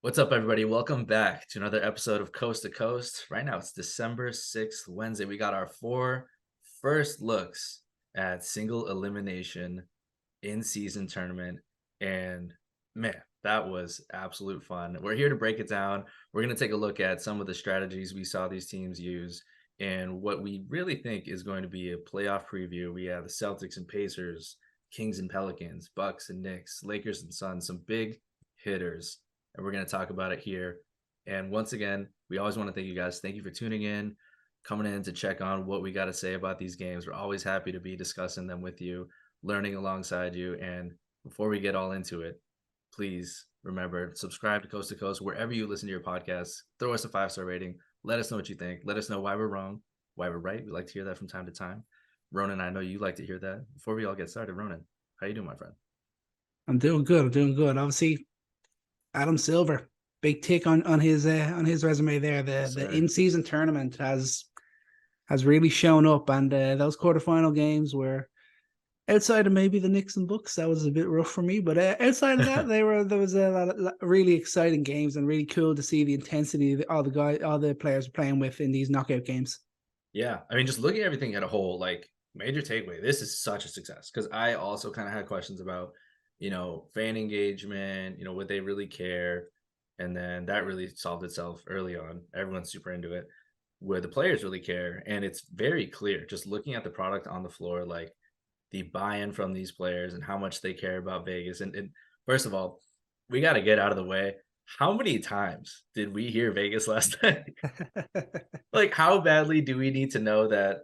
What's up, everybody? Welcome back to another episode of Coast to Coast. Right now, it's December 6th, Wednesday. We got our four first looks at single elimination in season tournament. And man, that was absolute fun. We're here to break it down. We're going to take a look at some of the strategies we saw these teams use and what we really think is going to be a playoff preview. We have the Celtics and Pacers, Kings and Pelicans, Bucks and Knicks, Lakers and Suns, some big hitters, and we're going to talk about it here. And once again, we always want to thank you guys. Thank you for tuning in, coming in to check on what we got to say about these games. We're always happy to be discussing them with you, learning alongside you. And before we get all into it, please remember, subscribe to Coast wherever you listen to your podcasts. Throw us a 5-star rating. Let us know what you think. Let us know why we're wrong, why we're right. We like to hear that from time to time. Ronan, I know you like to hear that. Before we all get started, Ronan, how you doing, my friend? I'm doing good. I'm doing good. Obviously, Adam Silver, big tick on his resume there. Yes, The sir. in season tournament has really shown up, and those quarterfinal games were outside of maybe the Knicks and Bucks. That was a bit rough for me, but outside of that, there was a lot of really exciting games and really cool to see the intensity that all the players are playing with in these knockout games. Yeah, I mean, just looking at everything at a whole, like major takeaway, this is such a success because I also kind of had questions about, fan engagement, would they really care? And then that really solved itself early on. Everyone's super into it. Would the players really care? And it's very clear just looking at the product on the floor, like the buy-in from these players and how much they care about Vegas. And first of all, we got to get out of the way. How many times did we hear Vegas last night? Like, how badly do we need to know that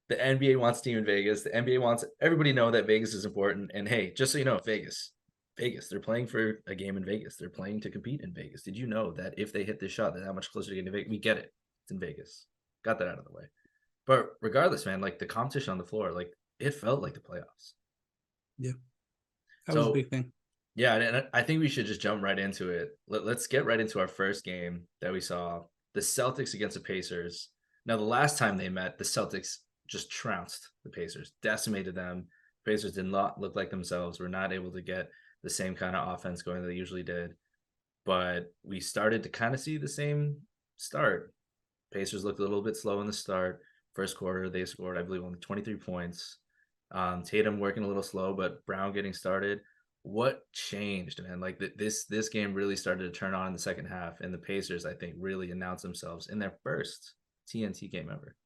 the NBA wants a team in Vegas? The NBA wants everybody to know that Vegas is important. And hey, just so you know, Vegas, they're playing for a game in Vegas. They're playing to compete in Vegas. Did you know that if they hit this shot, they're that much closer to getting to Vegas? We get it. It's in Vegas. Got that out of the way. But regardless, man, like the competition on the floor, like it felt like the playoffs. Yeah, that was a So big thing. yeah, and I think we should just jump right into it. Let's get right into our first game that we saw, the Celtics against the Pacers. Now, the last time they met, the Celtics just trounced the Pacers, decimated them. Pacers did not look like themselves. Were not able to get the same kind of offense going that they usually did. But we started to kind of see the same start. Pacers looked a little bit slow in the start. First quarter, they scored, I believe, only 23 points. Tatum working a little slow, but Brown getting started. What changed, man? Like this game really started to turn on in the second half, and the Pacers, I think, really announced themselves in their first TNT game ever.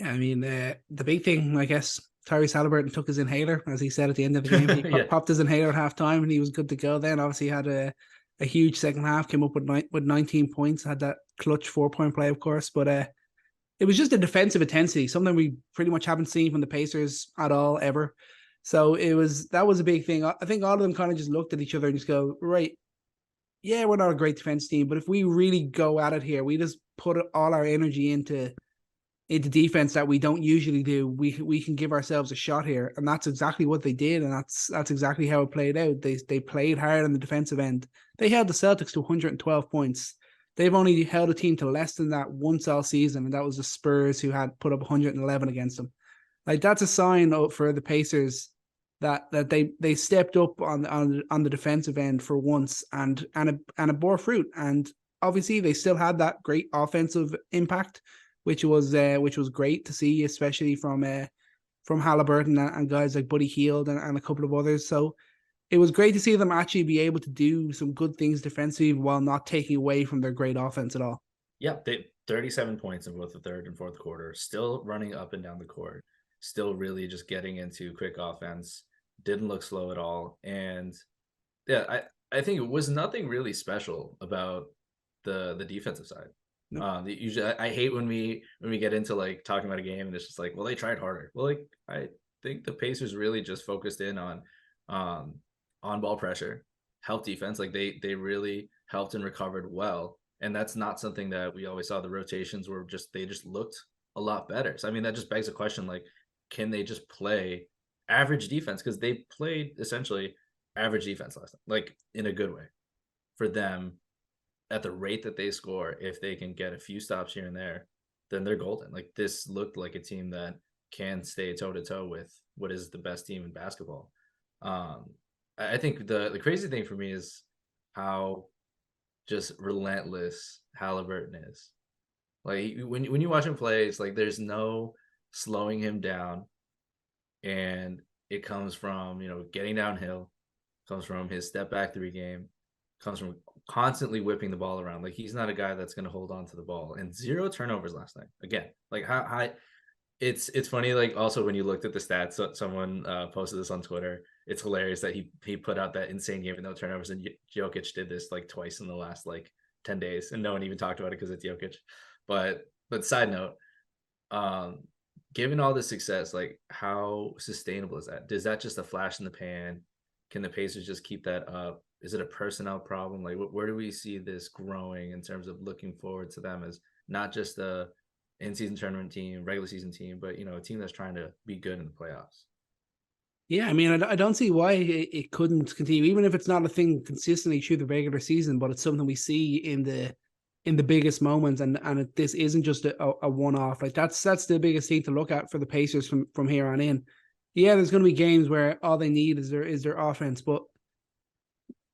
Yeah, I mean, the big thing, I guess, Tyrese Halliburton took his inhaler, as he said at the end of the game. He Yeah, popped his inhaler at halftime, and he was good to go. Then, obviously, had a huge second half. Came up with 19 points. Had that clutch 4 point play, of course, but it was just a defensive intensity, something we pretty much haven't seen from the Pacers at all ever. So that was a big thing. I think all of them kind of just looked at each other and just go, right, yeah, we're not a great defense team, but if we really go at it here, we just put all our energy into defense that we don't usually do, we can give ourselves a shot here, and that's exactly what they did, and that's exactly how it played out. They played hard on the defensive end. They held the Celtics to 112 points. They've only held a team to less than that once all season, and that was the Spurs, who had put up 111 against them. Like, that's a sign for the Pacers that they stepped up on the defensive end for once, and it bore fruit. And obviously they still had that great offensive impact, which was great to see, especially from Halliburton and guys like Buddy Hield and a couple of others. So it was great to see them actually be able to do some good things defensively while not taking away from their great offense at all. yeah. They 37 points in both the third and fourth quarter, still running up and down the court, still really just getting into quick offense. Didn't look slow at all, and yeah, I think it was nothing really special about the defensive side. No. Usually I hate when we get into like talking about a game and it's just like, well, they tried harder. Well, like I think the Pacers really just focused in um on ball pressure, help defense. Like they really helped and recovered well. And that's not something that we always saw. The rotations were just they just looked a lot better. So I mean that just begs a question like, can they just play average defense? Because they played essentially average defense last night, like in a good way for them at the rate that they score. If they can get a few stops here and there, then they're golden. Like this looked like a team that can stay toe to toe with what is the best team in basketball. Um, I think the crazy thing for me is how just relentless Halliburton is. Like when you watch him play, it's like there's no slowing him down, and it comes from getting downhill, comes from his step back three game, comes from constantly whipping the ball around. Like he's not a guy that's going to hold on to the ball, and zero turnovers last night. Again, like how it's funny. Like also when you looked at the stats, someone posted this on Twitter. It's hilarious that he put out that insane game with no turnovers, and Jokic did this like twice in the last like 10 days, and no one even talked about it because it's Jokic. But side note, um, given all the success, like how sustainable is that? Is that just a flash in the pan? Can the Pacers just keep that up? Is it a personnel problem? Like, where do we see this growing in terms of looking forward to them as not just a in-season tournament team, regular season team, but a team that's trying to be good in the playoffs? Yeah, I mean, I don't see why it couldn't continue, even if it's not a thing consistently through the regular season, but it's something we see in the biggest moments, and this isn't just a one off. Like that's the biggest thing to look at for the Pacers from here on in. Yeah, there's going to be games where all they need is their offense, but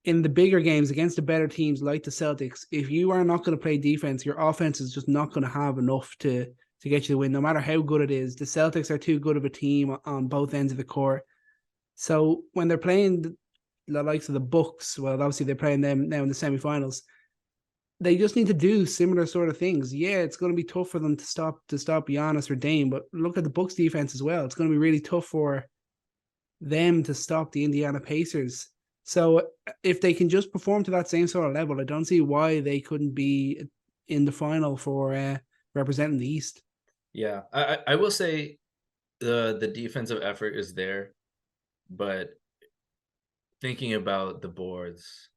in the bigger games against the better teams like the Celtics, if you are not going to play defense, your offense is just not going to have enough to get you the win, no matter how good it is. The Celtics are too good of a team on both ends of the court. So when they're playing the likes of the Bucks, well, obviously they're playing them now in the semifinals. They just need to do similar sort of things. Yeah, it's going to be tough for them to stop Giannis or Dame, but look at the Bucks defense as well. It's going to be really tough for them to stop the Indiana Pacers. So if they can just perform to that same sort of level, I don't see why they couldn't be in the final for representing the East. Yeah, I will say the defensive effort is there, but thinking about the boards,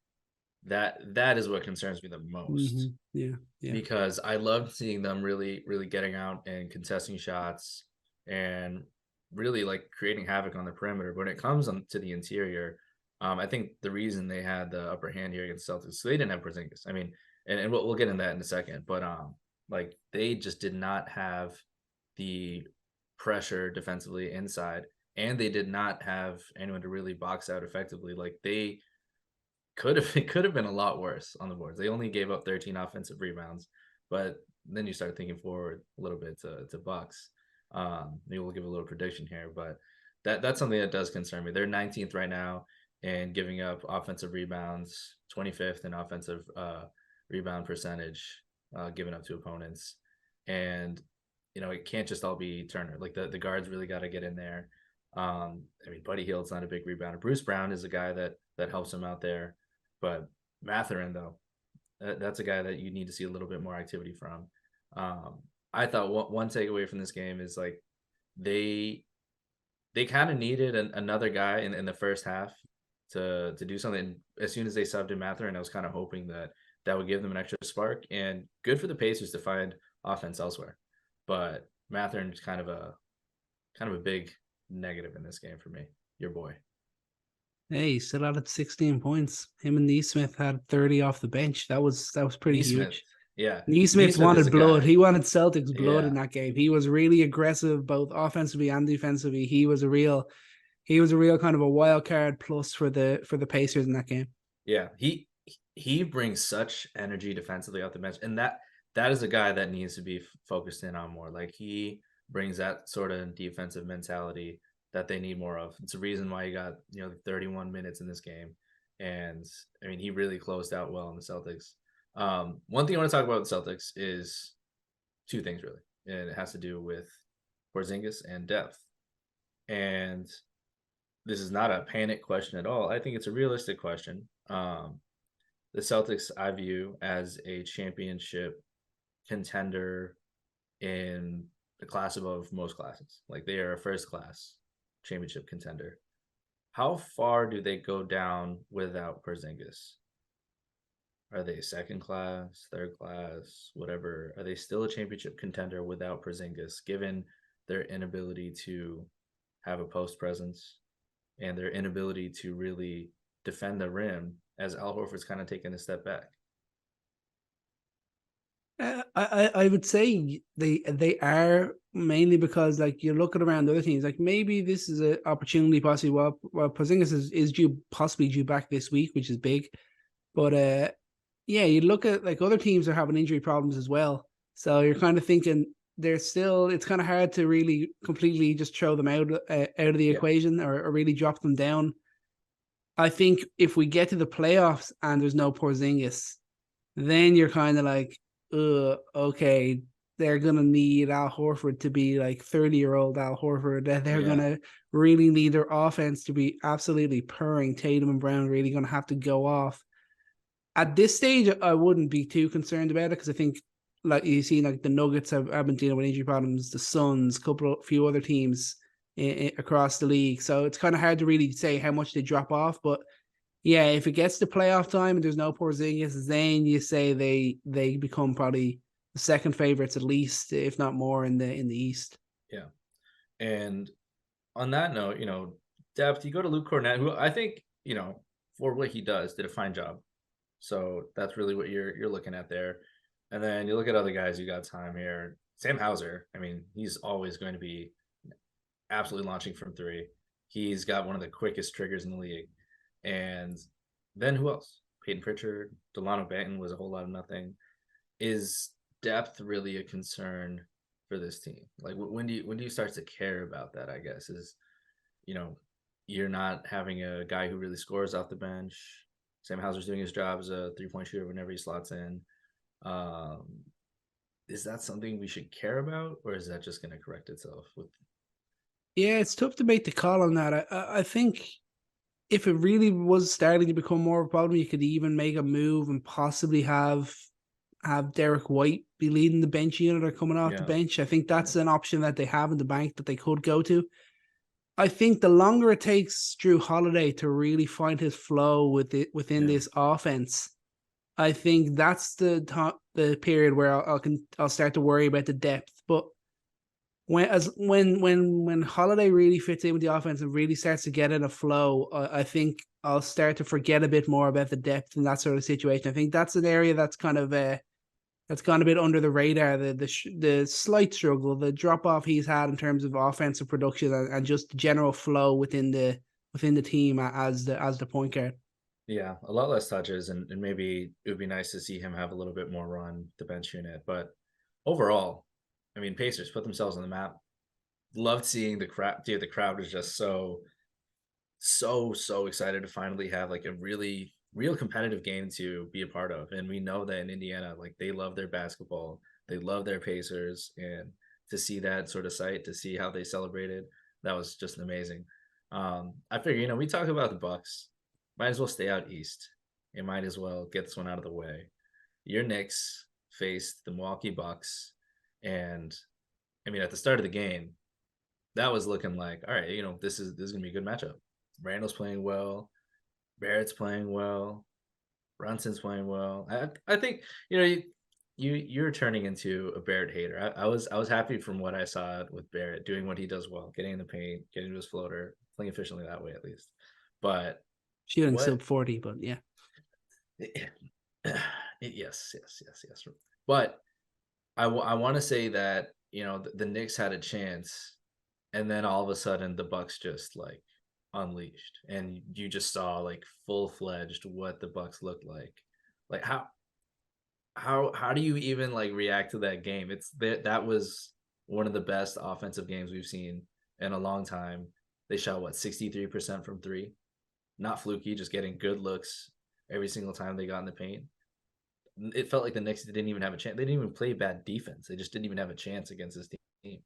that is what concerns me the most. Yeah, yeah. Because I loved seeing them really, really getting out and contesting shots and really like creating havoc on the perimeter. But when it comes to the interior, I think the reason they had the upper hand here against Celtics, so they didn't have Porzingis. I mean, and we'll get into that in a second, but like they just did not have the pressure defensively inside, and they did not have anyone to really box out effectively. Like they it could have been a lot worse on the boards. They only gave up 13 offensive rebounds, but then you start thinking forward a little bit to Bucks. Maybe we'll give a little prediction here, but that's something that does concern me. They're 19th right now and giving up offensive rebounds, 25th in offensive rebound percentage given up to opponents. And it can't just all be Turner. Like the guards really got to get in there. I mean, Buddy Hield's not a big rebounder. Bruce Brown is a guy that helps him out there. But Mathurin, though, that's a guy that you need to see a little bit more activity from. I thought one takeaway from this game is like they kind of needed another guy in the first half to do something. As soon as they subbed in Mathurin, I was kind of hoping that would give them an extra spark. And good for the Pacers to find offense elsewhere. But Mathurin is kind of a big negative in this game for me. Your boy. Hey, he still added 16 points. Him and Neesmith had 30 off the bench. That was pretty huge. Yeah. Neesmith wanted blood. He wanted Celtics blood in that game. He was really aggressive, both offensively and defensively. He was a real kind of a wild card plus for the Pacers in that game. Yeah. He brings such energy defensively off the bench. And that is a guy that needs to be focused in on more. Like he brings that sort of defensive mentality that they need more of. It's a reason why he got 31 minutes in this game, and I mean he really closed out well in the Celtics. One thing I want to talk about with the Celtics is two things really, and it has to do with Porzingis and depth. And this is not a panic question at all. I think it's a realistic question. The Celtics I view as a championship contender in the class above most classes. Like they are a first class championship contender. How far do they go down without Porzingis? Are they second class, third class, whatever? Are they still a championship contender without Porzingis, given their inability to have a post presence and their inability to really defend the rim as Al Horford's kind of taken a step back? I would say they are, mainly because like you're looking around other teams, like maybe this is an opportunity possibly while Porzingis is possibly due back this week, which is big, but Yeah, you look at like other teams are having injury problems as well. So you're kind of thinking they're still. It's kind of hard to really completely just throw them out of the Yeah. equation or really drop them down. I think if we get to the playoffs and there's no Porzingis, then you're kind of like, okay, they're gonna need Al Horford to be like 30-year-old Al Horford. They're Yeah. gonna really need their offense to be absolutely purring. Tatum and Brown really gonna have to go off. At this stage, I wouldn't be too concerned about it because I think, like you see, like the Nuggets have been dealing with injury problems, the Suns, few other teams across the league. So it's kind of hard to really say how much they drop off. But yeah, if it gets to playoff time and there's no Porzingis, then you say they become probably the second favorites at least, if not more, in the East. Yeah. And on that note, depth, you go to Luke Cornett, who I think, for what he does, did a fine job. So that's really what you're looking at there. And then you look at other guys you got time here. Sam Hauser, I mean, he's always going to be absolutely launching from three. He's got one of the quickest triggers in the league. And then who else? Peyton Pritchard, Delano Banton was a whole lot of nothing. Is depth really a concern for this team? Like when do you start to care about that? I guess is you know you're not having a guy who really scores off the bench. Sam Hauser's doing his job as a 3-point shooter whenever he slots in. Um, is that something we should care about, or is that just going to correct itself? Yeah, it's tough to make the call on that. I think if it really was starting to become more of a problem, you could even make a move and possibly have Derek White be leading the bench unit or coming off the Yeah, bench. I think that's an option that they have in the bank that they could go to. I think the longer it takes Drew Holiday to really find his flow within yeah, this offense, I think that's the period where I'll start to worry about the depth. But when Holiday really fits in with the offense and really starts to get in a flow, I think I'll start to forget a bit more about the depth in that sort of situation. I think that's an area that's kind of that's gone a bit under the radar. The slight struggle, the drop off he's had in terms of offensive production and just general flow within the team as the point guard. yeah. A lot less touches, and maybe it would be nice to see him have a little bit more run the bench unit. But overall, I mean, Pacers put themselves on the map. Loved seeing the crowd. Dude, the crowd was just so excited to finally have like a really real competitive game to be a part of. And we know that in Indiana, like they love their basketball, they love their Pacers, and to see that sort of sight, to see how they celebrated, that was just amazing. I figure, we talk about the Bucks, might as well stay out east. It might as well get this one out of the way. Your Knicks faced the Milwaukee Bucks, and I mean, at the start of the game, that was looking like, all right, this is gonna be a good matchup. Randall's playing well, Barrett's playing well, Brunson's playing well. I think you're turning into a Barrett hater. I was happy from what I saw with Barrett doing what he does well, getting in the paint, getting to his floater, playing efficiently that way at least. But Shooting what? sub 40, but yeah. Yes. But I want to say that the Knicks had a chance, and then all of a sudden the Bucks just like unleashed, and you just saw like full-fledged what the Bucks looked like. Like how do you even like react to that game? That was one of the best offensive games we've seen in a long time. They shot what, 63% from three, not fluky, just getting good looks every single time they got in the paint. It felt like the Knicks didn't even have a chance. They didn't even play bad defense. They just didn't even have a chance against this team.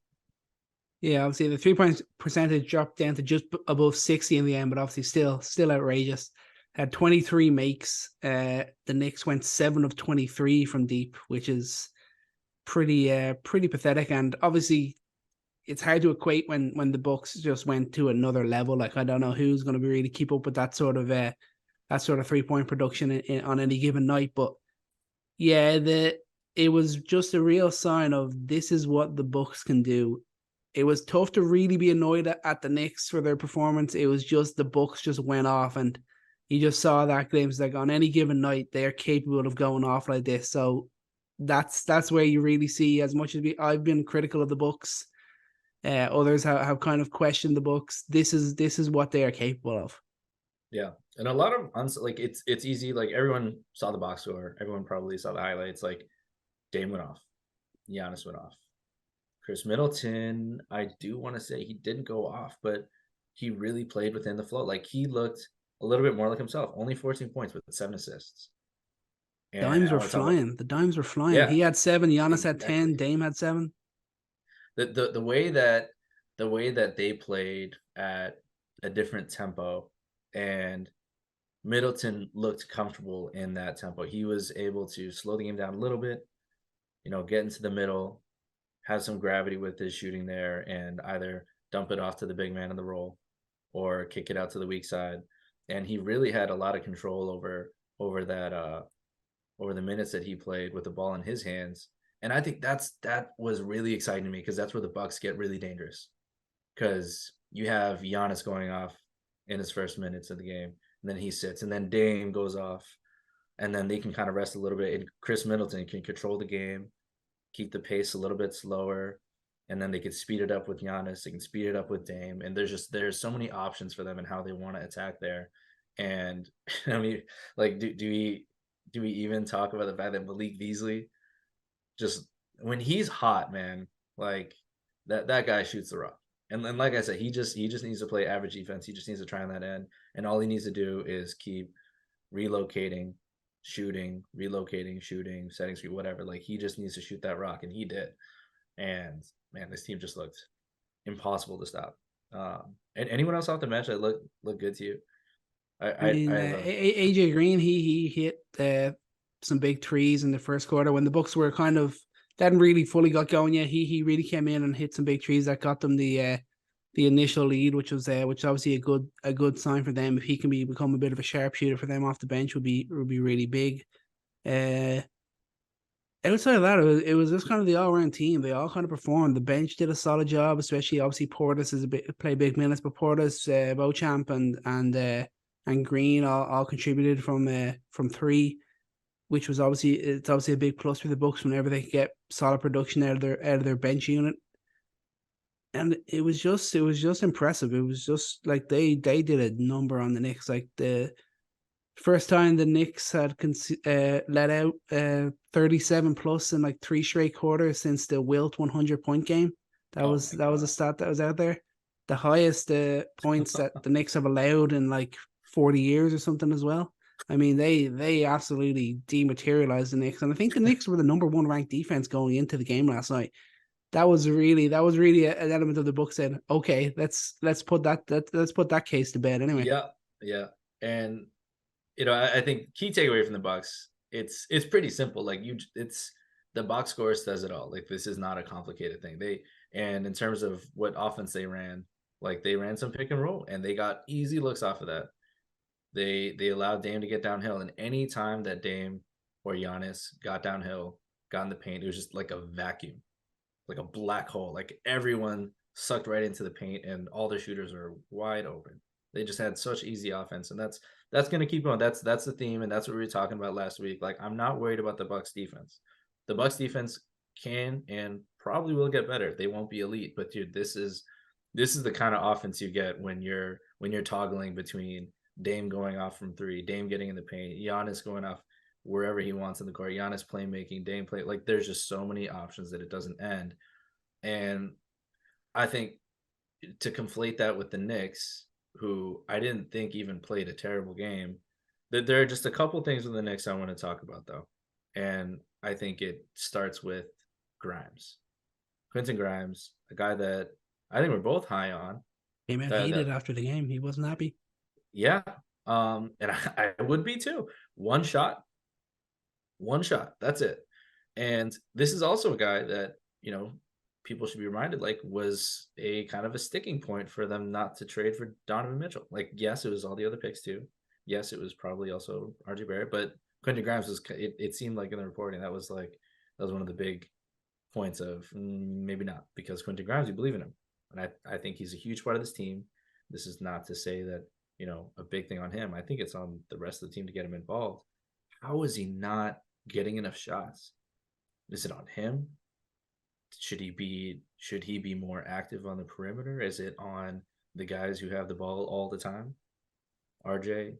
Yeah, obviously the 3 point percentage dropped down to just above 60 in the end, but obviously still outrageous. Had 23 makes. The Knicks went 7 of 23 from deep, which is pretty pathetic. And obviously it's hard to equate when the Bucks just went to another level. Like I don't know who's going to be really keep up with that sort of 3 point production on any given night. But yeah, it was just a real sign of this is what the Bucks can do. It was tough to really be annoyed at the Knicks for their performance. It was just the Bucks just went off, and you just saw that glimpse. Like on any given night, they're capable of going off like this. So that's where you really see, as much as I've been critical of the Bucks, others have kind of questioned the Bucks. This is what they are capable of. Yeah. And a lot of like it's easy. Like everyone saw the box score. Everyone probably saw the highlights. Like Dame went off, Giannis went off. Chris Middleton, I do want to say he didn't go off, but he really played within the flow. Like he looked a little bit more like himself. Only 14 points with 7 assists. And Dimes I were want to talk about flying. The dimes were flying. yeah, He had 7. Giannis had 10. exactly. Dame had 7. The way that they played at a different tempo, and Middleton looked comfortable in that tempo. He was able to slow the game down a little bit, get into the middle, have some gravity with his shooting there, and either dump it off to the big man in the roll or kick it out to the weak side. And he really had a lot of control over that over the minutes that he played with the ball in his hands. And I think that was really exciting to me because that's where the Bucks get really dangerous. Because you have Giannis going off in his first minutes of the game, and then he sits, and then Dame goes off, and then they can kind of rest a little bit. And Chris Middleton can control the game, keep the pace a little bit slower, and then they can speed it up with Giannis. They can speed it up with Dame, and there's so many options for them and how they want to attack there. And I mean, like, do we even talk about the fact that Malik Beasley just when he's hot, man, like that guy shoots the rock. And then, like I said, he just needs to play average defense. He just needs to try on that end, and all he needs to do is keep relocating, shooting, relocating, shooting, setting screen, whatever. Like he just needs to shoot that rock, and he did. And man, this team just looked impossible to stop. And anyone else off the bench that looked good to you? I I I, mean, I have a AJ Green, he hit some big threes in the first quarter when the Bucks were kind of they hadn't really fully got going yet. He really came in and hit some big threes that got them the initial lead, which is obviously a good sign for them. If he can become a bit of a sharpshooter for them off the bench would be really big. Uh, Outside of that, it was just kind of the all around team. They all kind of performed. The bench did a solid job, especially obviously Portis is a bit play big minutes, but Portis, Beauchamp, and Green all contributed from three, which was obviously a big plus for the Bucks whenever they get solid production out of their bench unit. And it was just impressive. It was just like they did a number on the Knicks. Like the first time the Knicks had let out 37 plus in like 3 straight quarters since the Wilt 100-point game. That oh was my that was a god. stat that was out there. The highest points that the Knicks have allowed in like 40 years or something as well. I mean, they absolutely dematerialized the Knicks, and I think the Knicks were the number one ranked defense going into the game last night. That was really an element of the book saying, okay, let's put that case to bed anyway. Yeah, yeah. And I think key takeaway from the Bucks, it's pretty simple. Like it's the box score says it all. Like this is not a complicated thing. And in terms of what offense they ran, like they ran some pick and roll, and they got easy looks off of that. They allowed Dame to get downhill, and any time that Dame or Giannis got downhill, got in the paint, it was just like a vacuum, like a black hole. Like everyone sucked right into the paint, and all the shooters are wide open. They just had such easy offense, and that's going to keep going. That's the theme, and that's what we were talking about last week. Like I'm not worried about the Bucks defense. The Bucks defense can and probably will get better. They won't be elite, but dude, this is the kind of offense you get when you're toggling between Dame going off from three, Dame getting in the paint, Giannis going off wherever he wants in the court, Giannis playmaking, Dame play. Like there's just so many options that it doesn't end. And I think to conflate that with the Knicks, who I didn't think even played a terrible game, that there are just a couple things with the Knicks I want to talk about though. And I think it starts with Grimes. Quentin Grimes, a guy that I think we're both high on. Came out That heated after the game. He wasn't happy. yeah. And I would be too. One shot, one shot. That's it. And this is also a guy that, people should be reminded, like, was a kind of a sticking point for them not to trade for Donovan Mitchell. Like, yes, it was all the other picks too. Yes, it was probably also RJ Barrett, but Quentin Grimes was, it seemed like in the reporting, that was one of the big points of maybe not because Quentin Grimes, you believe in him. And I think he's a huge part of this team. This is not to say that, a big thing on him. I think it's on the rest of the team to get him involved. How is he not getting enough shots? Is it on him? Should he be more active on the perimeter? Is it on the guys who have the ball all the time? RJ?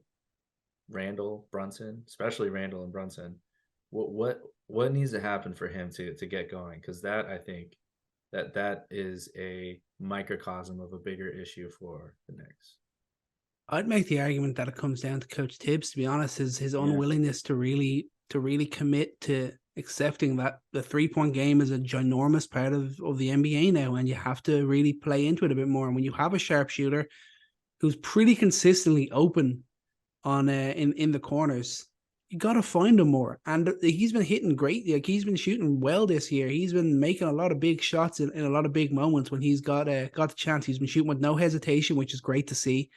Randall, Brunson, especially Randall and Brunson. What needs to happen for him to get going? Because that I think that is a microcosm of a bigger issue for the Knicks. I'd make the argument that it comes down to Coach Tibbs. To be honest, his Yeah, unwillingness to really commit to accepting that the 3-point game is a ginormous part of the NBA now, and you have to really play into it a bit more. And when you have a sharpshooter who's pretty consistently open on in the corners, you got to find him more. And he's been hitting great. Like, he's been shooting well this year. He's been making a lot of big shots in a lot of big moments when he's got the chance. He's been shooting with no hesitation, which is great to see.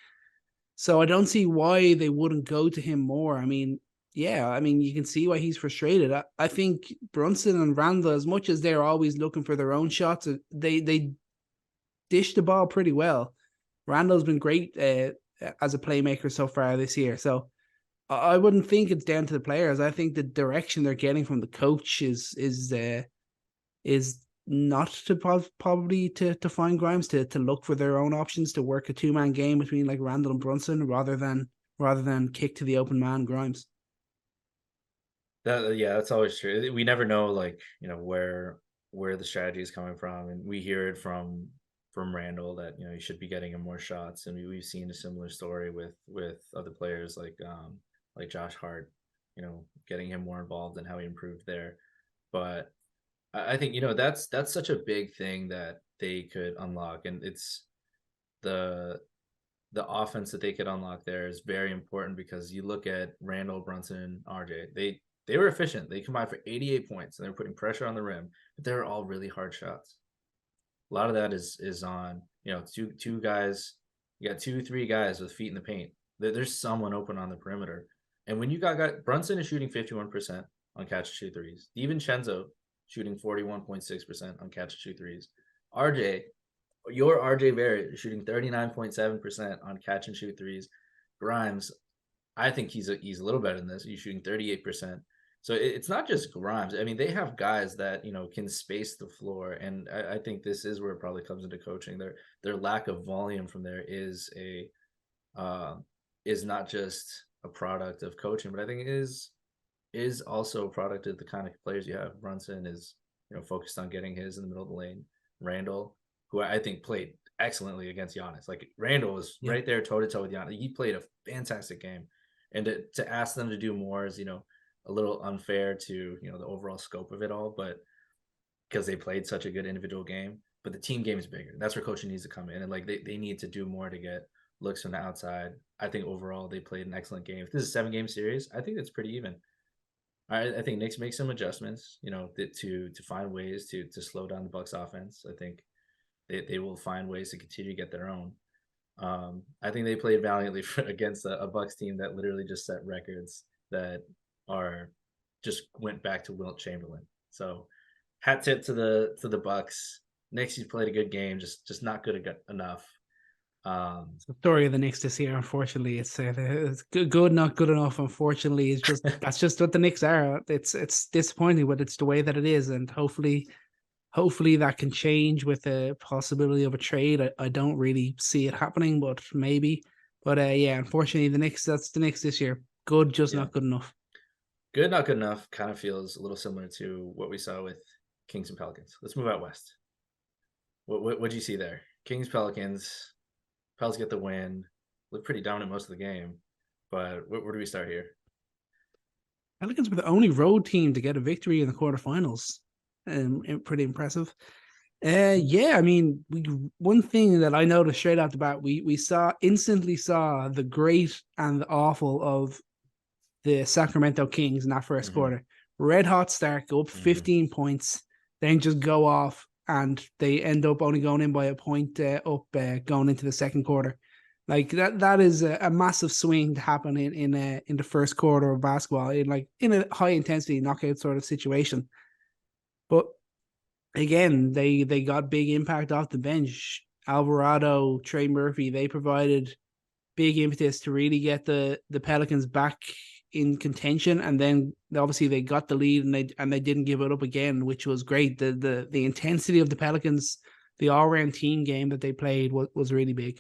So I don't see why they wouldn't go to him more. I mean, yeah, I mean, you can see why he's frustrated. I think Brunson and Randall, as much as they're always looking for their own shots, they dish the ball pretty well. Randall's been great as a playmaker so far this year. So I wouldn't think it's down to the players. I think the direction they're getting from the coach is not to probably to find Grimes, to look for their own options, to work a 2-man game between like Randall and Brunson rather than kick to the open man Grimes. that yeah, that's always true. We never know, like, where the strategy is coming from, and we hear it from Randall that he should be getting him more shots, and we've seen a similar story with other players like Josh Hart, getting him more involved and how he improved there. But I think that's such a big thing that they could unlock, and it's the the offense that they could unlock there is very important because you look at Randall, Brunson, RJ. They were efficient. They combined for 88 points and they're putting pressure on the rim, but they're all really hard shots. A lot of that is on two guys. You got 2 3 guys with feet in the paint. There's someone open on the perimeter, and when you got Brunson is shooting 51% on catch and shoot threes. DiVincenzo shooting 41.6% on catch and shoot threes. RJ, your RJ Barrett is shooting 39.7% on catch and shoot threes. Grimes, I think he's a little better than this. He's shooting 38%. So it's not just Grimes. I mean, they have guys that can space the floor, and I think this is where it probably comes into coaching. Their lack of volume from there is not just a product of coaching, but I think it is also a product of the kind of players you have. Brunson is focused on getting his in the middle of the lane. Randall, who I think played excellently against Giannis. Like, Randall was right there toe to toe with Giannis. He played a fantastic game, and to ask them to do more is a little unfair to the overall scope of it all, but because they played such a good individual game. But the team game is bigger. That's where coaching needs to come in, and like they need to do more to get looks from the outside. I think overall they played an excellent game. If this is a 7-game series, I think it's pretty even. I think Knicks make some adjustments, to find ways to slow down the Bucks offense. I think they will find ways to continue to get their own. I think they played valiantly against a Bucks team that literally just set records that are just went back to Wilt Chamberlain. So hat tip to the Bucks. Knicks, you played a good game, just not good enough. It's the story of the Knicks this year. Unfortunately, it's good, not good enough. Unfortunately, that's just what the Knicks are. It's disappointing, but it's the way that it is, and hopefully that can change with the possibility of a trade. I don't really see it happening, but maybe. But yeah, unfortunately, that's the Knicks this year. Good, just Yeah. not good enough. Good, not good enough kind of feels a little similar to what we saw with Kings and Pelicans. Let's move out west. What do you see there? Kings, Pelicans. Pels get the win. Look pretty dominant most of the game. But where do we start here? Pelicans were the only road team to get a victory in the quarterfinals. Pretty impressive. Yeah, I mean, one thing that I noticed straight off the bat, we instantly saw the great and the awful of the Sacramento Kings in that 1st quarter. Red hot start, go up 15 points, then just go off, and they end up only going in by a point up going into the 2nd quarter. Like that is a massive swing to happen in the 1st quarter of basketball, in a high intensity knockout sort of situation. But again, they got big impact off the bench. Alvarado, Trey Murphy, they provided big impetus to really get the Pelicans back in contention, and then obviously they got the lead and they didn't give it up again, which was great. The intensity of the Pelicans, the all-round team game that they played was really big.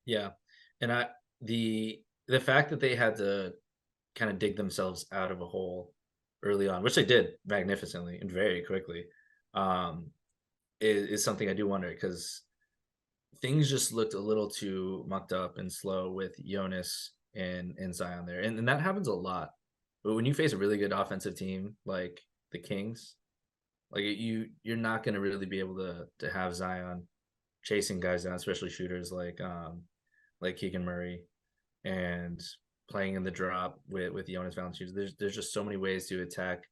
Yeah, and the fact that they had to kind of dig themselves out of a hole early on, which they did magnificently and very quickly, um, is something I do wonder because things just looked a little too mucked up and slow with Jonas and Zion there, and that happens a lot. But when you face a really good offensive team like the Kings, like you're not going to really be able to have Zion chasing guys down, especially shooters like Keegan Murray and playing in the drop with Jonas Valanciunas. There's just so many ways to attack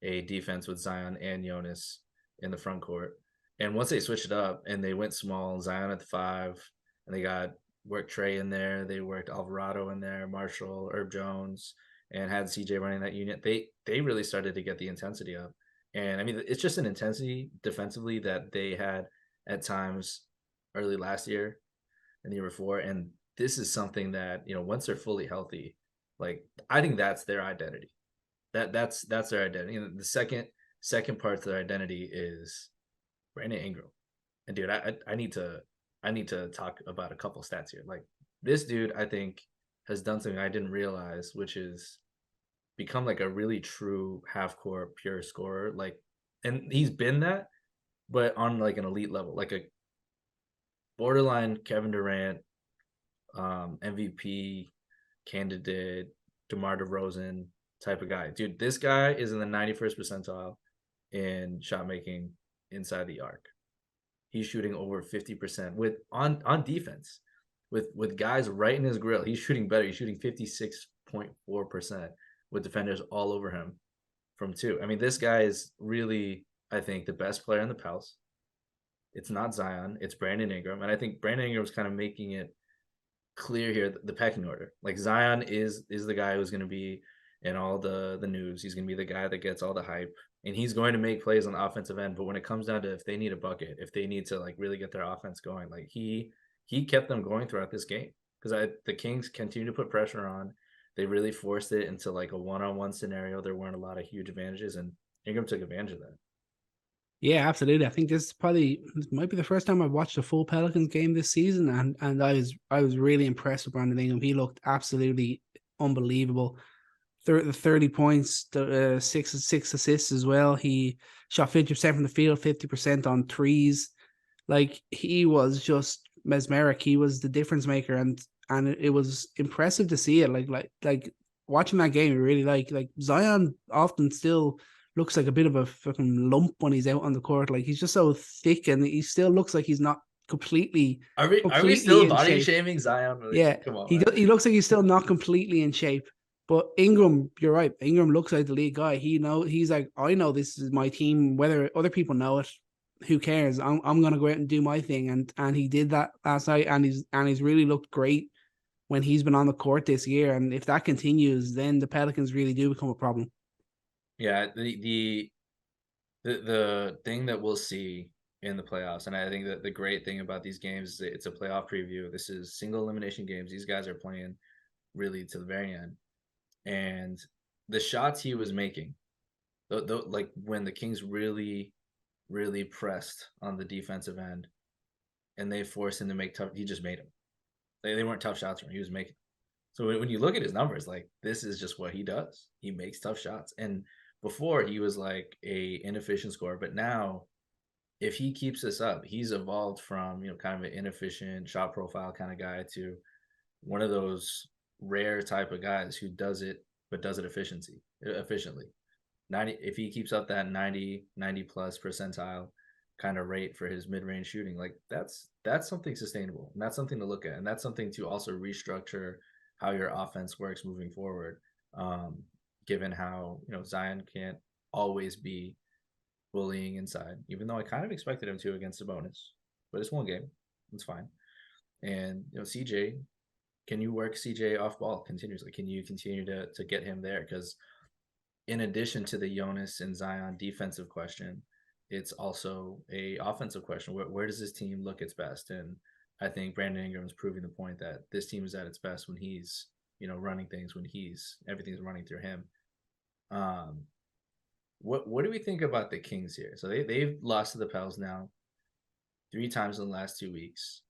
a defense with Zion and Jonas in the front court. And once they switched it up and they went small, Zion at the 5, and they got worked Trey in there, they worked Alvarado in there, Marshall, Herb Jones, and had CJ running that unit. They really started to get the intensity up. And I mean, it's just an intensity defensively that they had at times early last year and the year before. And this is something that, once they're fully healthy, like I think that's their identity. That's their identity. And the second part to their identity is Brandon Ingram. And dude, I need to talk about a couple stats here. Like this dude, I think has done something I didn't realize, which is become like a really true half court pure scorer. Like, and he's been that, but on like an elite level, like a borderline Kevin Durant, MVP candidate, DeMar DeRozan type of guy. Dude, this guy is in the 91st percentile in shot making inside the arc. He's shooting over 50% with on defense with guys right in his grill. He's shooting better. He's shooting 56.4% with defenders all over him from 2. I mean, this guy is really, I think, the best player in the Pels. It's not Zion, it's Brandon Ingram. And I think Brandon Ingram's kind of making it clear here the pecking order. Like Zion is the guy who's going to be in all the news. He's going to be the guy that gets all the hype, and he's going to make plays on the offensive end. But when it comes down to if they need a bucket, if they need to like really get their offense going, like he kept them going throughout this game because the Kings continue to put pressure on. They really forced it into like a one-on-one scenario. There weren't a lot of huge advantages, and Ingram took advantage of that. Yeah, absolutely. I think this might be the first time I've watched a full Pelicans game this season, and I was really impressed with Brandon Ingram. He looked absolutely unbelievable. 30 points, six assists as well. He shot 50% from the field, 50% on threes. Like he was just mesmeric. He was the difference maker, and it was impressive to see it. Like watching that game, really like Zion often still looks like a bit of a fucking lump when he's out on the court. Like he's just so thick, and he still looks like he's not completely Are we completely still in body shape. shaming Zion? Yeah, Come on, man. he looks like he's still not completely in shape. But Ingram, you're right. Ingram looks like the lead guy. He's like, I know this is my team. Whether other people know it, who cares? I'm gonna go out and do my thing. And he did that last night. And he's really looked great when he's been on the court this year. And if that continues, then the Pelicans really do become a problem. Yeah, the thing that we'll see in the playoffs, and I think that the great thing about these games is it's a playoff preview. This is single elimination games. These guys are playing really to the very end, and the shots he was making, like when the Kings really pressed on the defensive end, and they forced him to make tough. He just made them. They weren't tough shots for him. He was making. So when you look at his numbers, like this is just what he does. He makes tough shots, and before he was like a inefficient scorer, but now if he keeps this up, he's evolved from kind of an inefficient shot profile kind of guy to one of those rare type of guys who does it but does it efficiently. 90 if he keeps up that 90 plus percentile kind of rate for his mid-range shooting, like that's something sustainable, and that's something to look at, and that's something to also restructure how your offense works moving forward. Given how Zion can't always be bullying inside, even though I kind of expected him to against Sabonis, but it's one game, it's fine. And CJ, can you work CJ off ball continuously? Can you continue to get him there? Because in addition to the Jonas and Zion defensive question, it's also a offensive question. Where does this team look its best? And I think Brandon Ingram is proving the point that this team is at its best when he's running things, when everything's running through him. What do we think about the Kings here? So they've lost to the Pels now 3 times in the last 2 weeks,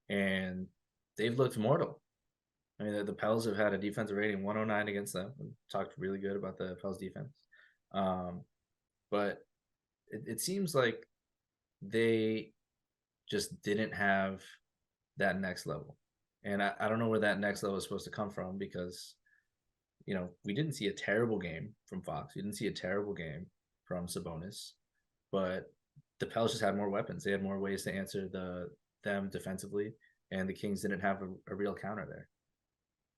and they've looked mortal. I mean, the Pels have had a defensive rating 109 against them. We talked really good about the Pels defense. Um, but it seems like they just didn't have that next level. And I don't know where that next level is supposed to come from because, we didn't see a terrible game from Fox. We didn't see a terrible game from Sabonis, but the Pels just had more weapons. They had more ways to answer them defensively, and the Kings didn't have a real counter there.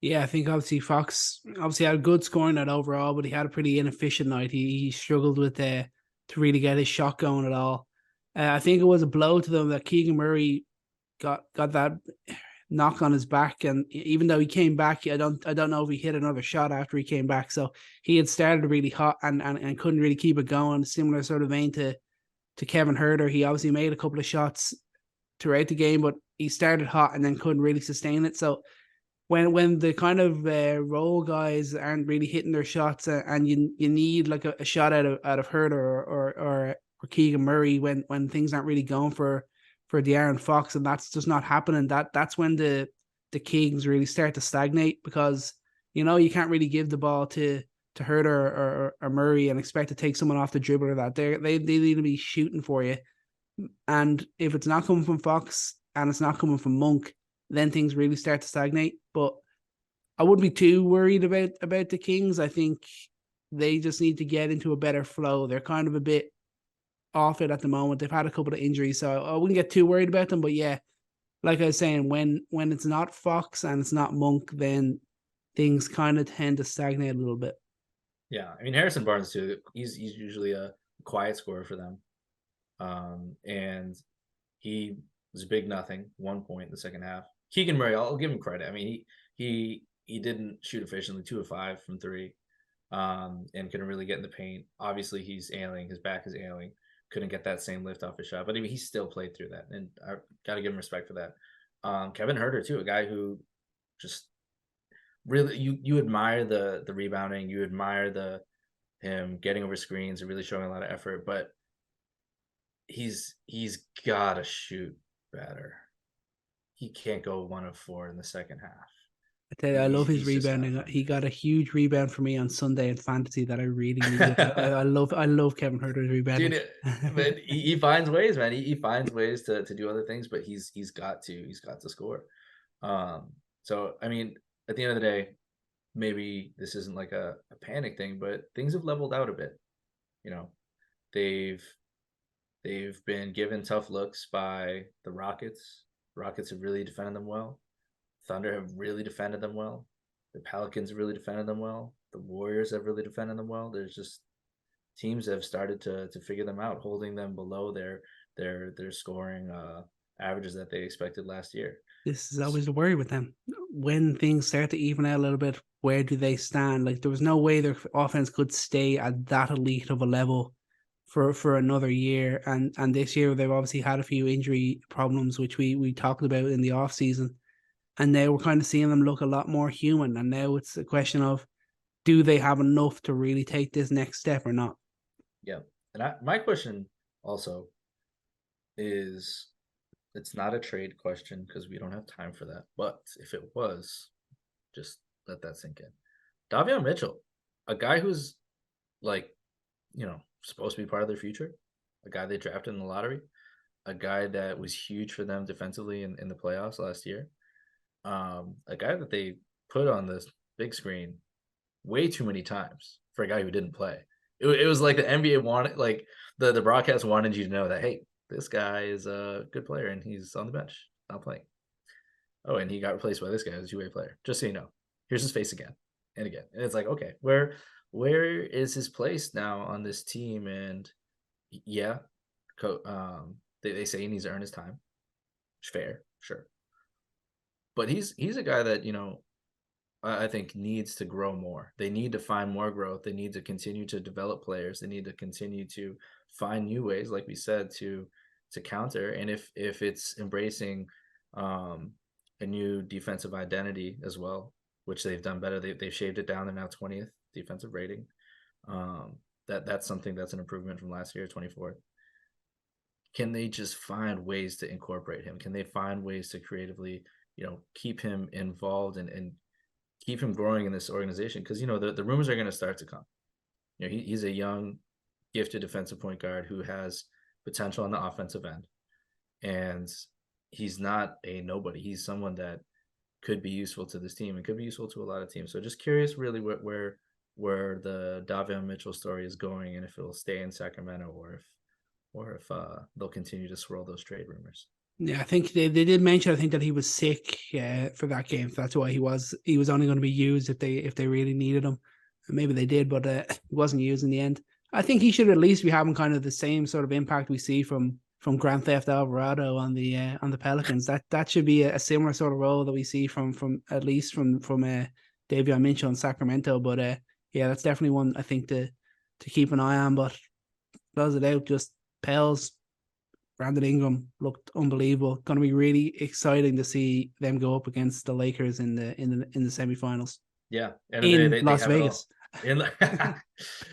Yeah, I think obviously Fox obviously had a good scoring night overall, but he had a pretty inefficient night. He struggled with to really get his shot going at all. I think it was a blow to them that Keegan Murray got that knock on his back, and even though he came back, I don't know if he hit another shot after he came back. So he had started really hot and couldn't really keep it going. Similar sort of vein to Kevin Herter. He obviously made a couple of shots throughout the game, but he started hot and then couldn't really sustain it. So when the kind of role guys aren't really hitting their shots, and you need like a shot out of Herter or Keegan Murray when things aren't really going for De'Aaron Fox, and that's just not happening. That's when the Kings really start to stagnate, because you can't really give the ball to Herter or Murray and expect to take someone off the dribble or that. They need to be shooting for you, and if it's not coming from Fox and it's not coming from Monk, then things really start to stagnate. But I wouldn't be too worried about the Kings. I think they just need to get into a better flow. They're kind of a bit off it at the moment. They've had a couple of injuries, so I wouldn't get too worried about them. But yeah, like I was saying, when it's not Fox and it's not Monk, then things kind of tend to stagnate a little bit. Yeah, I mean Harrison Barnes too. He's usually a quiet scorer for them, and he was a big nothing 1 point in the second half. Keegan Murray, I'll give him credit. I mean he didn't shoot efficiently, 2 of 5 from three, and couldn't really get in the paint. Obviously, he's ailing. His back is ailing. Couldn't get that same lift off his shot, but he still played through that, and I got to give him respect for that. Kevin Herter too, a guy who just really you admire the rebounding, you admire the him getting over screens and really showing a lot of effort, but he's got to shoot better. He can't go 1 of 4 in the second half. I tell you, I love his He's just got to rebounding. find He it. got a huge rebound for me on Sunday in fantasy that I really needed. I love Kevin Herter's rebounding. Dude, but he finds ways, man. He finds ways to do other things, but he's got to score. So I mean, at the end of the day, maybe this isn't like a panic thing, but things have leveled out a bit. You know, they've they've been given tough looks by the Rockets. Rockets have really defended them well. Thunder have really defended them well. The Pelicans have really defended them well. The Warriors have really defended them well. There's just teams have started to figure them out, holding them below their scoring averages that they expected last year. This is always the worry with them. When things start to even out a little bit, where do they stand? Like there was no way their offense could stay at that elite of a level for another year. And this year they've obviously had a few injury problems, which we talked about in the off season. And now we're kind of seeing them look a lot more human. And now it's a question of, do they have enough to really take this next step or not? Yeah, and my question also is, it's not a trade question because we don't have time for that. But if it was, just let that sink in. Davion Mitchell, a guy who's like, supposed to be part of their future, a guy they drafted in the lottery, a guy that was huge for them defensively in the playoffs last year, a guy that they put on this big screen way too many times for a guy who didn't play. It was like the NBA wanted, like the broadcast wanted you to know that, hey, this guy is a good player and he's on the bench, not playing. Oh, and he got replaced by this guy as a two-way player. Just so you know, here's his face again and again. And it's like, okay, where is his place now on this team? And yeah, they say he needs to earn his time. Fair, sure. But he's a guy that, I think needs to grow more. They need to find more growth. They need to continue to develop players. They need to continue to find new ways, like we said, to counter. And if it's embracing a new defensive identity as well, which they've done better. They've shaved it down. They're now 20th defensive rating. That's something that's an improvement from last year, 24th. Can they just find ways to incorporate him? Can they find ways to creatively, keep him involved and keep him growing in this organization? Because, the rumors are going to start to come. He's a young, gifted defensive point guard who has potential on the offensive end. And he's not a nobody. He's someone that could be useful to this team and could be useful to a lot of teams. So just curious really where the Davion Mitchell story is going, and if it'll stay in Sacramento or if they'll continue to swirl those trade rumors. Yeah, I think they did mention, I think, that he was sick for that game. So that's why he was only going to be used if they really needed him. And maybe they did, but he wasn't used in the end. I think he should at least be having kind of the same sort of impact we see from Grand Theft Alvarado on the Pelicans. That should be a similar sort of role that we see from at least from Davion Mitchell in Sacramento. But yeah, that's definitely one I think to keep an eye on. But close it out, just Pels. Brandon Ingram looked unbelievable. Going to be really exciting to see them go up against the Lakers in the semifinals. Yeah, and in they Las have Vegas.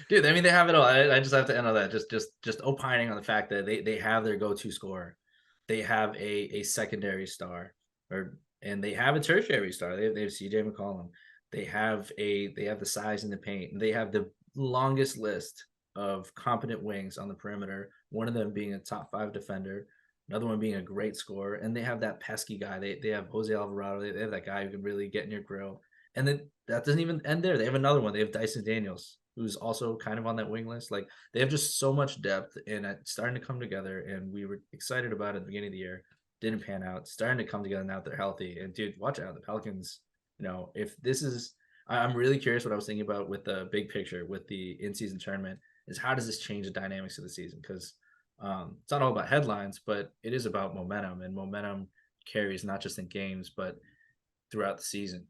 Dude, I mean, they have it all. I just have to end on that. Just opining on the fact that they have their go-to scorer. They have a secondary star, and they have a tertiary star. They have CJ McCollum. They have the size in the paint, and they have the longest list of competent wings on the perimeter. One of them being a top 5 defender, another one being a great scorer, and they have that pesky guy. They have Jose Alvarado. They have that guy who can really get in your grill. And then that doesn't even end there. They have another one. They have Dyson Daniels, who's also kind of on that wing list. Like, they have just so much depth, and it's starting to come together. And we were excited about it at the beginning of the year. Didn't pan out. Starting to come together now that they're healthy. And dude, watch out. The Pelicans, if this is, I'm really curious what I was thinking about with the big picture with the in-season tournament is how does this change the dynamics of the season? Because it's not all about headlines, but it is about momentum, and momentum carries not just in games, but throughout the season.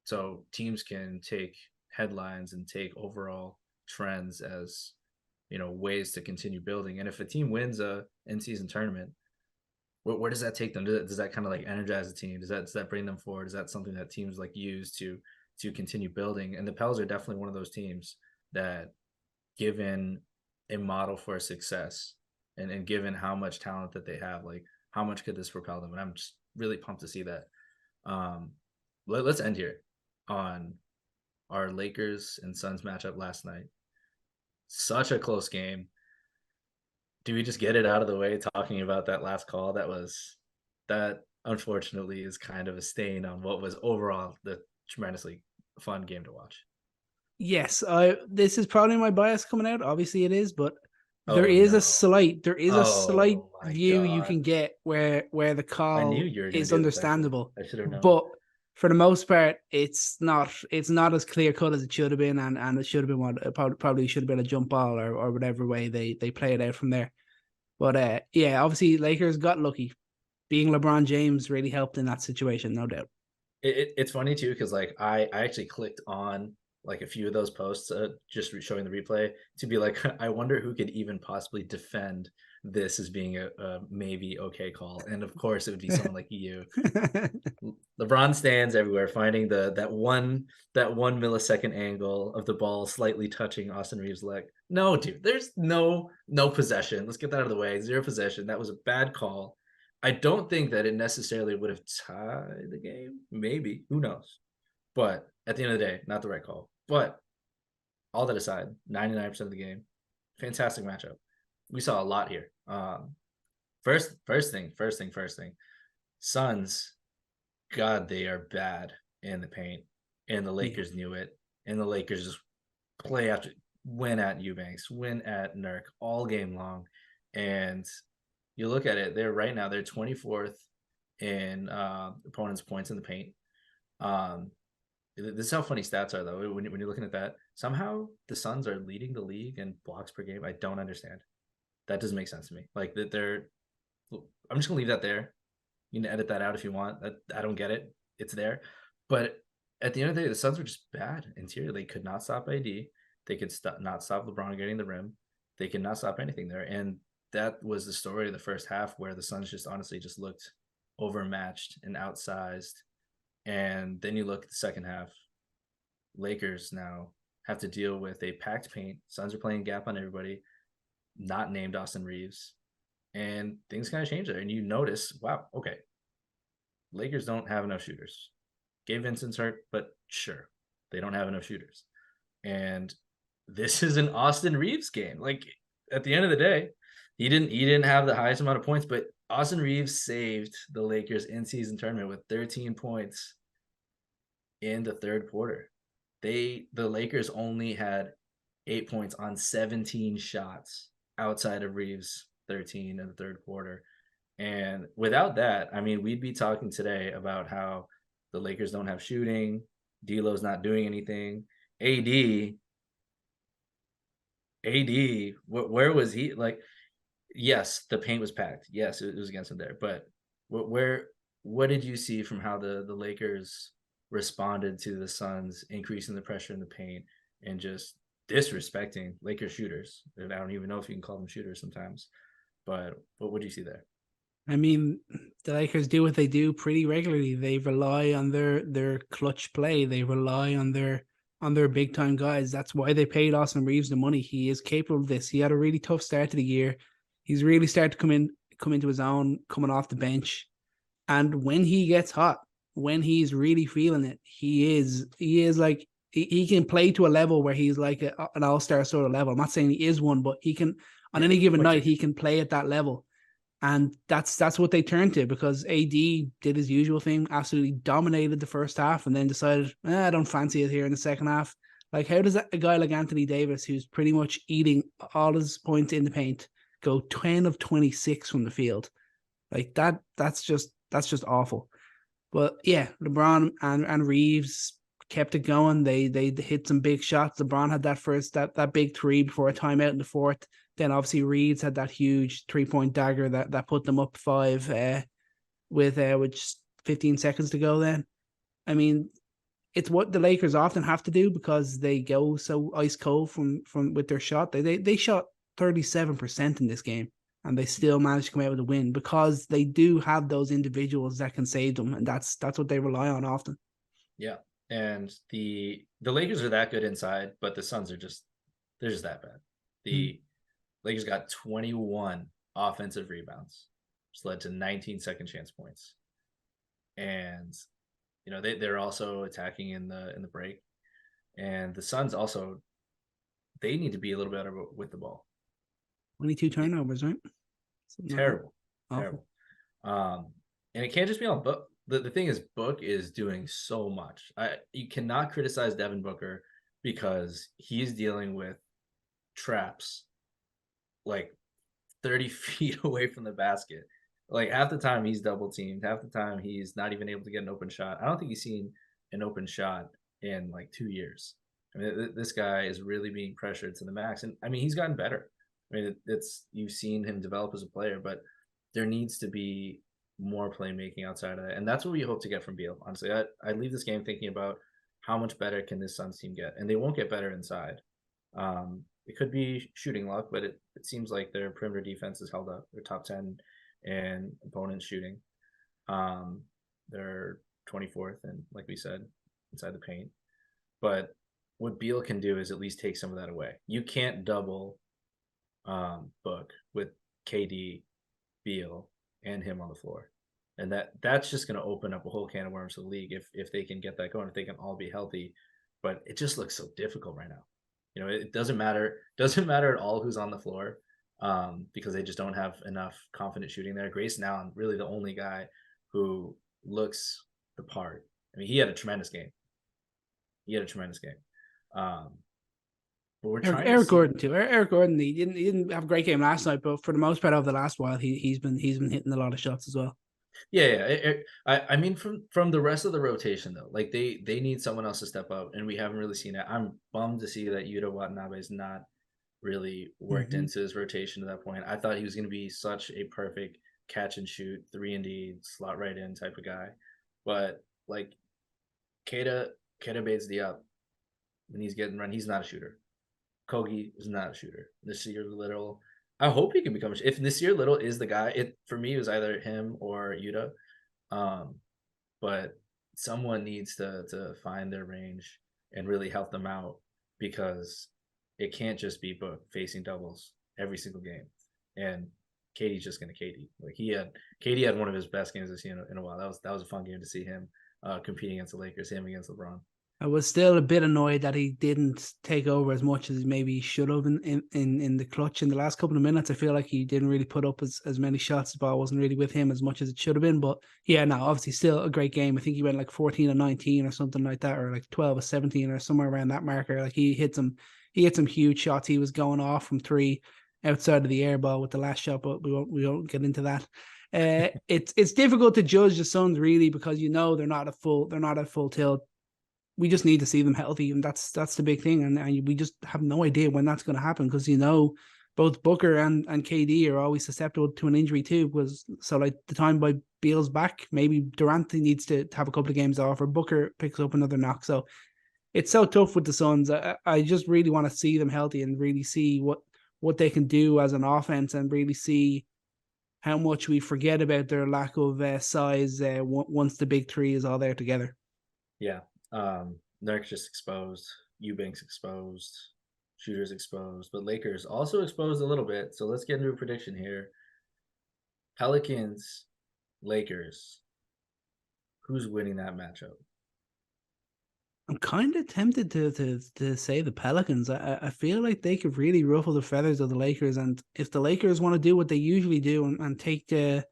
So teams can take headlines and take overall trends as, ways to continue building. And if a team wins a in-season tournament, where does that take them? Does that kind of like energize the team? Does that bring them forward? Is that something that teams like use to continue building? And the Pels are definitely one of those teams that, given a model for success and given how much talent that they have, like how much could this propel them? And I'm just really pumped to see that. Let's end here on our Lakers and Suns matchup last night. Such a close game. Do we just get it out of the way talking about that last call? That unfortunately is kind of a stain on what was overall the tremendously fun game to watch. Yes, this is probably my bias coming out. Obviously, it is, but there Oh is a no. slight Oh my view you God. can get where the I knew call you were going to is be defensive. understandable, I should have known. but for the most part, it's not as clear cut as it should have been, and it should have been what probably should have been a jump ball or whatever way they play it out from there. But yeah, obviously Lakers got lucky. Being LeBron James really helped in that situation, no doubt. It's funny too because like I actually clicked on like a few of those posts just showing the replay to be like, I wonder who could even possibly defend this as being a maybe okay call. And of course it would be someone like you. LeBron stands everywhere, finding that one millisecond angle of the ball slightly touching Austin Reeves' leg. No, dude, there's no possession. Let's get that out of the way. 0 possession. That was a bad call. I don't think that it necessarily would have tied the game. Maybe. Who knows? But at the end of the day, not the right call. But all that aside, 99% of the game, fantastic matchup. We saw a lot here. First thing. Suns, God, they are bad in the paint. And the Lakers knew it. And the Lakers just win at Eubanks, win at Nurk all game long. And you look at it, they're 24th in opponents' points in the paint. This is how funny stats are, though. When you're looking at that, somehow the Suns are leading the league in blocks per game. I don't understand. That doesn't make sense to me. Like that I'm just gonna leave that there. You can edit that out if you want. I don't get it. It's there. But at the end of the day, the Suns were just bad interior. They could not stop AD. They could not stop LeBron getting the rim. They could not stop anything there. And that was the story of the first half, where the Suns just honestly just looked overmatched and outsized. And then you look at the second half. Lakers now have to deal with a packed paint. Suns are playing gap on everybody, not named Austin Reeves. And things kind of change there. And you notice, wow, okay, Lakers don't have enough shooters. Gabe Vincent's hurt, but sure, they don't have enough shooters. And this is an Austin Reeves game. Like at the end of the day, he didn't have the highest amount of points, but Austin Reeves saved the Lakers in season tournament with 13 points in the third quarter. The Lakers only had 8 points on 17 shots outside of Reeves 13 in the third quarter. And without that, I mean, we'd be talking today about how the Lakers don't have shooting, D'Lo's not doing anything. AD, where was he? Like, yes, the paint was packed. Yes, it was against him there. But where, what did you see from how the Lakers responded to the Suns increasing the pressure in the paint and just disrespecting Lakers shooters? And I don't even know if you can call them shooters sometimes. But what do you see there? I mean, the Lakers do what they do pretty regularly. They rely on their clutch play. They rely on their big time guys. That's why they paid Austin Reeves the money. He is capable of this. He had a really tough start to the year. He's really started to come into his own coming off the bench. And when he gets hot, when he's really feeling it, he is like he can play to a level where he's like an all-star sort of level. I'm not saying he is one, but he can on Yeah, any given point night chicken. he can play at that level. And that's what they turned to, because AD did his usual thing, absolutely dominated the first half, and then decided, I don't fancy it here in the second half. Like, how does a guy like Anthony Davis, who's pretty much eating all his points in the paint, go 10 of 26 from the field? Like that, that's just awful. But yeah, LeBron and Reeves kept it going. They hit some big shots. LeBron had that big three before a timeout in the fourth. Then obviously Reeves had that huge 3-point dagger that put them up five with just 15 seconds to go. Then I mean, it's what the Lakers often have to do because they go so ice cold from with their shot. They shot 37% in this game, and they still managed to come out with a win because they do have those individuals that can save them, and that's what they rely on often. Yeah. And the Lakers are that good inside, but the Suns are just they're just that bad. Mm. The Lakers got 21 offensive rebounds, which led to 19 second chance points. And they're also attacking in the break. And the Suns also they need to be a little better with the ball. 22 turnovers, right? Something like that. Terrible. Awful. Terrible. Um, and it can't just be on Book. The thing is, Book is doing so much. You cannot criticize Devin Booker because he's dealing with traps like 30 feet away from the basket. Like half the time he's double teamed, half the time he's not even able to get an open shot. I don't think he's seen an open shot in like 2 years. I mean, this guy is really being pressured to the max, and I mean he's gotten better. I mean, it's you've seen him develop as a player, but there needs to be more playmaking outside of that, and that's what we hope to get from Beal. Honestly, I leave this game thinking about how much better can this Suns team get, and they won't get better inside. It could be shooting luck, but it seems like their perimeter defense is held up. They're top 10 in opponents shooting. Um, they're 24th, and like we said, inside the paint. But what Beal can do is at least take some of that away. You can't double Book with KD, Beal, and him on the floor. And that's just going to open up a whole can of worms to the league if they can get that going, if they can all be healthy. But it just looks so difficult right now. It doesn't matter at all who's on the floor because they just don't have enough confident shooting there. Grayson Allen, really the only guy who looks the part. I mean, he had a tremendous game. Um, but we're Eric, trying to Eric see. Gordon too. Eric Gordon, he didn't have a great game last night, but for the most part over the last while, he's been hitting a lot of shots as well. Yeah. I mean, from the rest of the rotation though, like they need someone else to step up, and we haven't really seen it. I'm bummed to see that Yuta Watanabe is not really worked Mm-hmm. into his rotation to that point. I thought he was going to be such a perfect catch and shoot, 3-and-D, slot right in type of guy, but like Kata baits the up when he's getting run. He's not a shooter. Kogi is not a shooter. Nasir Little, I hope he can become. If Nasir Little is the guy, it for me it was either him or Yuta. Um, but someone needs to find their range and really help them out because it can't just be Book facing doubles every single game. And Katie's just gonna Katie. Like KD had one of his best games I've seen in a while. That was a fun game to see him competing against the Lakers, him against LeBron. I was still a bit annoyed that he didn't take over as much as maybe he should have in the clutch in the last couple of minutes. I feel like he didn't really put up as many shots. The ball wasn't really with him as much as it should have been. But yeah, no, obviously still a great game. I think he went like 14-19 or something like that, or like 12-17 or somewhere around that marker. Like he hit some huge shots. He was going off from three outside of the air ball with the last shot, but we won't get into that. It's difficult to judge the Suns really because they're not at full tilt. We just need to see them healthy, and that's the big thing. And we just have no idea when that's going to happen because both Booker and KD are always susceptible to an injury too. Because so like the time by Beal's back, maybe Durant needs to have a couple of games off, or Booker picks up another knock. So it's so tough with the Suns. I just really want to see them healthy and really see what they can do as an offense, and really see how much we forget about their lack of size once the big three is all there together. Yeah. Nurk's just exposed. Eubanks exposed. Shooters exposed. But Lakers also exposed a little bit. So let's get into a prediction here. Pelicans, Lakers. Who's winning that matchup? I'm kind of tempted to say the Pelicans. I feel like they could really ruffle the feathers of the Lakers, and if the Lakers want to do what they usually do and take the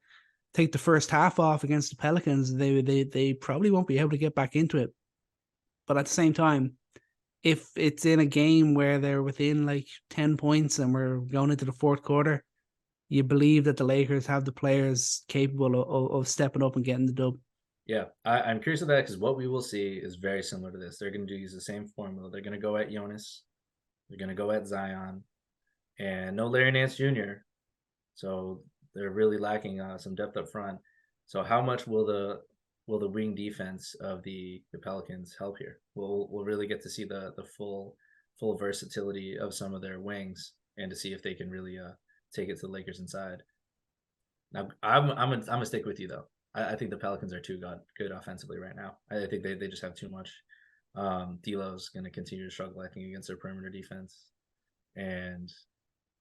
first half off against the Pelicans, they probably won't be able to get back into it. But at the same time, if it's in a game where they're within like 10 points and we're going into the fourth quarter, you believe that the Lakers have the players capable of stepping up and getting the dub. Yeah, I'm curious of that because what we will see is very similar to this. They're going to use the same formula. They're going to go at Jonas. They're going to go at Zion. And no Larry Nance Jr. So they're really lacking some depth up front. So how much will the wing defense of the Pelicans help here? We'll really get to see the full versatility of some of their wings and to see if they can really take it to the Lakers inside. Now I'm gonna stick with you though. I think the Pelicans are too good offensively right now. I think they just have too much. D'Lo's going to continue to struggle, I think, against their perimeter defense, and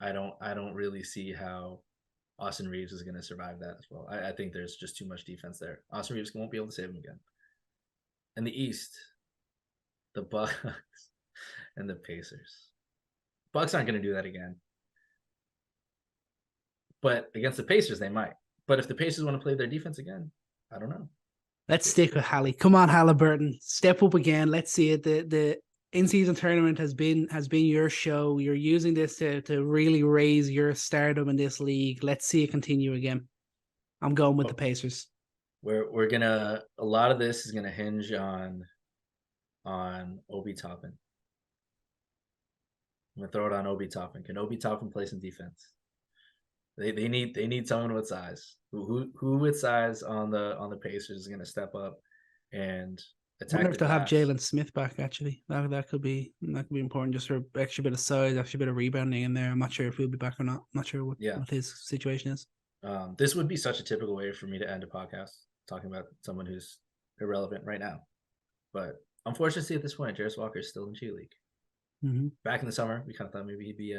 I don't really see how Austin Reeves is going to survive that as well. I think there's just too much defense there. Austin Reeves won't be able to save him again. In the East, the Bucks and the Pacers. Bucks aren't going to do that again. But against the Pacers, they might. But if the Pacers want to play their defense again, I don't know. Let's stick with Hallie. Come on, Halliburton. Step up again. Let's see it. The in-season tournament has been your show. You're using this to really raise your stardom in this league. Let's see it continue again. I'm going with the Pacers. We're gonna a lot of this is gonna hinge on Obi Toppin. I'm gonna throw it on Obi Toppin. Can Obi Toppin play some defense? They need someone with size. Who with size on the Pacers is gonna step up and attack. I wonder if they'll have Jalen Smith back. Actually, that could be important, just for extra bit of size, extra bit of rebounding in there. I'm not sure if he'll be back or not. I'm not sure what his situation is. This would be such a typical way for me to end a podcast talking about someone who's irrelevant right now, but unfortunately at this point, Jarris Walker is still in G League. Mm-hmm. Back in the summer, we kind of thought maybe he'd be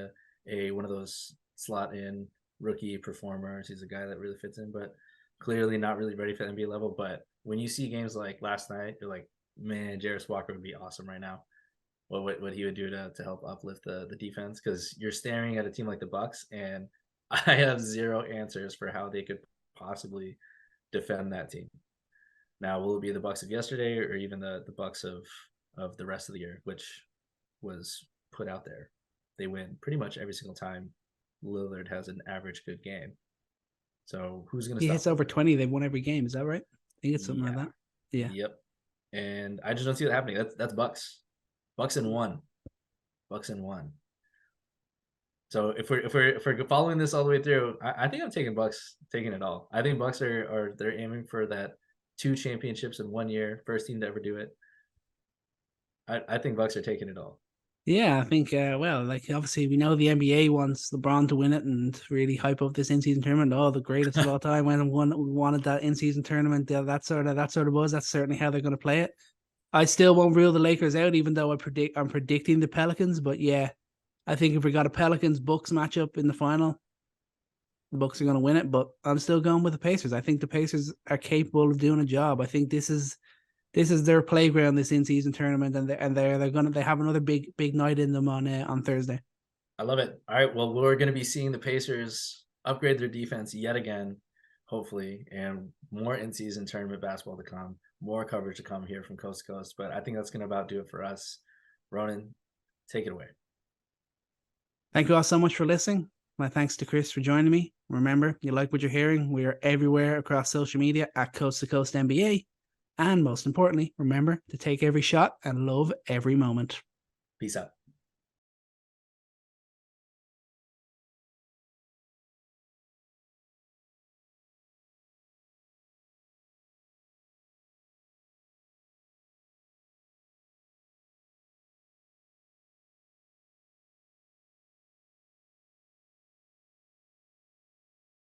a one of those slot in rookie performers. He's a guy that really fits in, but clearly not really ready for the NBA level. But when you see games like last night, you're like, man, Jarris Walker would be awesome right now. What he would do to help uplift the defense, because you're staring at a team like the Bucks, and I have zero answers for how they could possibly defend that team. Now, will it be the Bucks of yesterday or even the Bucks of the rest of the year, which was put out there? They win pretty much every single time Lillard has an average good game. So who's going to stop? He hits over 20. They've won every game. Is that right? I think it's something like that. Yeah. Yep. And I just don't see that happening. That's Bucks. Bucks in one. So if we're following this all the way through, I think I'm taking Bucks, taking it all. I think Bucks they're aiming for that 2 championships in 1 year, first team to ever do it. I think Bucks are taking it all. Yeah, I think, obviously we know the NBA wants LeBron to win it and really hype up this in-season tournament. Oh, the greatest of all time. When we wanted that in-season tournament, that sort of buzz. That's certainly how they're going to play it. I still won't rule the Lakers out, even though I'm predicting the Pelicans. But yeah, I think if we got a Pelicans-Bucks matchup in the final, the Bucks are going to win it. But I'm still going with the Pacers. I think the Pacers are capable of doing a job. I think this is this is their playground, this in-season tournament, and they have another big night in them on Thursday. I love it. All right, well, we're going to be seeing the Pacers upgrade their defense yet again, hopefully, and more in-season tournament basketball to come, more coverage to come here from Coast to Coast. But I think that's going to about do it for us. Ronan, take it away. Thank you all so much for listening. My thanks to Chris for joining me. Remember, you like what you're hearing, we are everywhere across social media at Coast to Coast NBA. And most importantly, remember to take every shot and love every moment. Peace out.